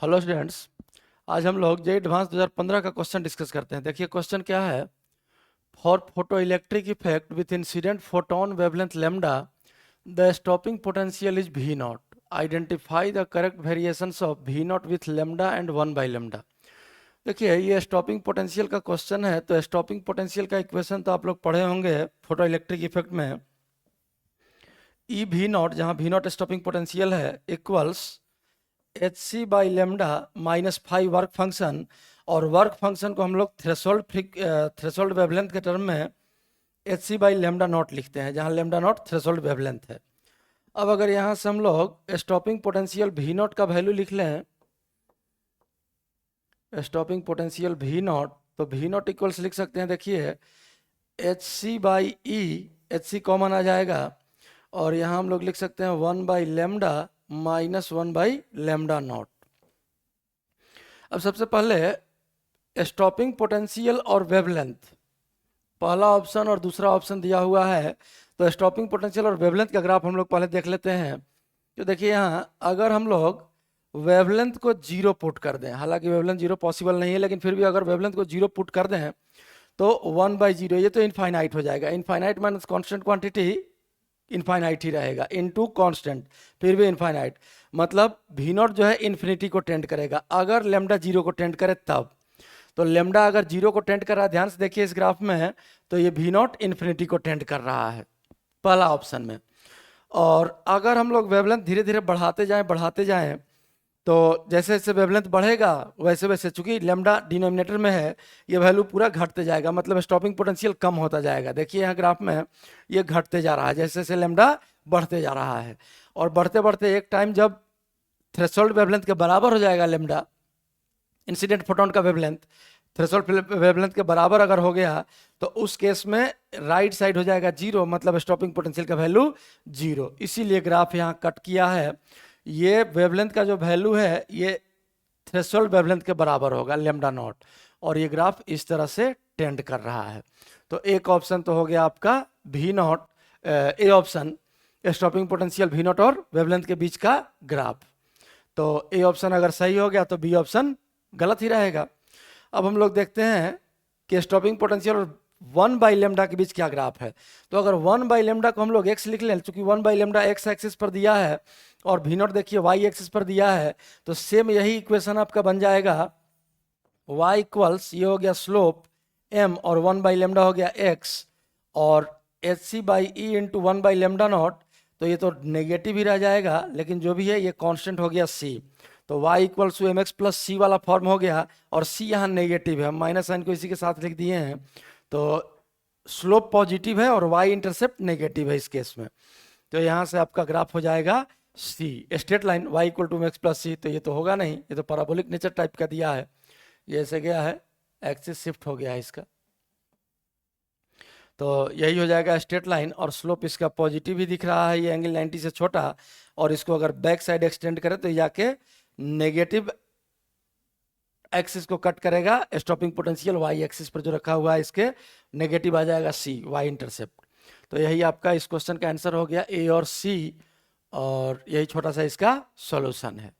Hello students. आज हम लोग जे एडवांस 2015 का क्वेश्चन डिस्कस करते हैं। देखिए क्वेश्चन क्या है। For photo electric effect with incident photon wavelength lambda the stopping potential is V naught. Identify the correct variations of V naught with lambda and 1/लेमडा। देखिए ये स्टॉपिंग पोटेंशियल का क्वेश्चन है, तो स्टॉपिंग पोटेंशियल का equation तो आप लोग पढ़े होंगे फोटो इलेक्ट्रिक इफेक्ट में। ई भी नॉट, जहाँ भी नॉट स्टॉपिंग पोटेंशियल है, equals H C by lambda minus five work function. और वर्क फंक्शन को हम लोग थ्रेशोल्ड वेवलेंथ के टर्म में H C by lambda nought लिखते हैं, जहाँ लेमडा नॉट थ्रेशोल्ड वेवलेंथ है। अब अगर यहाँ से हम लोग स्टॉपिंग पोटेंशियल भी नॉट का वैल्यू लिख लें, स्टॉपिंग पोटेंशियल भी नॉट, तो भी नॉट इक्वल्स लिख सकते हैं। देखिए H C by E, H C common आ जाएगा और यहाँ हम लोग लिख सकते हैं 1/लेमडा माइनस 1/लेमडा नॉट। अब सबसे पहले स्टॉपिंग पोटेंशियल और वेवलेंथ, पहला ऑप्शन और दूसरा ऑप्शन दिया हुआ है, तो स्टॉपिंग पोटेंशियल और वेवलेंथ का ग्राफ हम लोग पहले देख लेते हैं। तो देखिए यहाँ अगर हम लोग वेवलेंथ को जीरो पुट कर दें, हालांकि वेवलेंथ जीरो पॉसिबल नहीं है, लेकिन फिर भी अगर वेवलेंथ को जीरो पुट कर दें तो 1/0, ये तो इनफाइनाइट हो जाएगा। Infinite minus constant quantity infinite ही रहेगा, इनटू कांस्टेंट, फिर भी इनफाइनाइट, मतलब भी नॉट जो है इन्फिनिटी को टेंड करेगा अगर लेमडा जीरो को टेंड करे तब। तो लेमडा अगर जीरो को टेंड कर रहा है, ध्यान से देखिए इस ग्राफ में, तो ये भी नॉट इन्फिनिटी को टेंड कर रहा है पहला ऑप्शन में। और अगर हम लोग वेवलेंथ धीरे धीरे बढ़ाते जाएं तो जैसे जैसे वेवलेंथ बढ़ेगा वैसे वैसे, चूंकि लेमडा डिनोमिनेटर में है, ये वैल्यू पूरा घटते जाएगा, मतलब स्टॉपिंग पोटेंशियल कम होता जाएगा। देखिए यहाँ ग्राफ में ये घटते जा रहा है जैसे जैसे लेमडा बढ़ते जा रहा है। और बढ़ते बढ़ते एक टाइम जब थ्रेशोल्ड वेवलेंथ के बराबर हो जाएगा लेमडा, इंसिडेंट फोटोन का वेवलेंथ थ्रेशोल्ड वेवलेंथ के बराबर अगर हो गया, तो उस केस में राइट साइड हो जाएगा जीरो, मतलब स्टॉपिंग पोटेंशियल का वैल्यू जीरो। इसीलिए ग्राफ यहाँ कट किया है। ये वेवलेंथ का जो वैल्यू है ये थ्रेशोल्ड वेवलेंथ के बराबर होगा लेमडा नॉट, और ये ग्राफ इस तरह से टेंड कर रहा है। तो एक ऑप्शन तो हो गया आपका भी not, A option stopping potential भी नॉट और वेवलेंथ के बीच का ग्राफ। तो ए ऑप्शन अगर सही हो गया तो बी ऑप्शन गलत ही रहेगा। अब हम लोग देखते हैं कि स्टॉपिंग पोटेंशियल और 1/लेमडा के बीच क्या ग्राफ है। तो अगर 1/लेमडा को हम लोग x लिख लें, चूंकि 1/लेमडा x एक्सिस पर दिया है और भी नॉट देखिए y एक्सिस पर दिया है, तो सेम यही इक्वेशन आपका बन जाएगा। y इक्वल्स, ये हो गया स्लोप m और 1/लेमडा हो गया x, और H C by E into 1/लेमडा नॉट, तो ये तो नेगेटिव ही रह जाएगा, लेकिन जो भी है ये कांस्टेंट हो गया c। तो y equals to M X plus C वाला फॉर्म हो गया, और c यहाँ नेगेटिव है, हम माइनस साइन को इसी के साथ लिख दिए हैं। तो स्लोप पॉजिटिव है और y इंटरसेप्ट नेगेटिव है इस केस में, तो यहाँ से आपका ग्राफ हो जाएगा c, straight line y equal to X plus C. तो ये तो होगा नहीं, ये तो पैराबोलिक नेचर टाइप का दिया है, ये ऐसे गया है, एक्सिस शिफ्ट हो गया है इसका, तो यही हो जाएगा स्ट्रेट लाइन। और स्लोप इसका पॉजिटिव ही दिख रहा है, ये एंगल 90 से छोटा, और इसको अगर बैक साइड एक्सटेंड करें तो जाके नेगेटिव एक्सिस को कट करेगा, स्टॉपिंग पोटेंशियल वाई एक्सिस पर जो रखा हुआ है इसके नेगेटिव आ जाएगा सी, वाई इंटरसेप्ट। तो यही आपका इस क्वेश्चन का आंसर हो गया ए और सी, और यही छोटा सा इसका सॉल्यूशन है।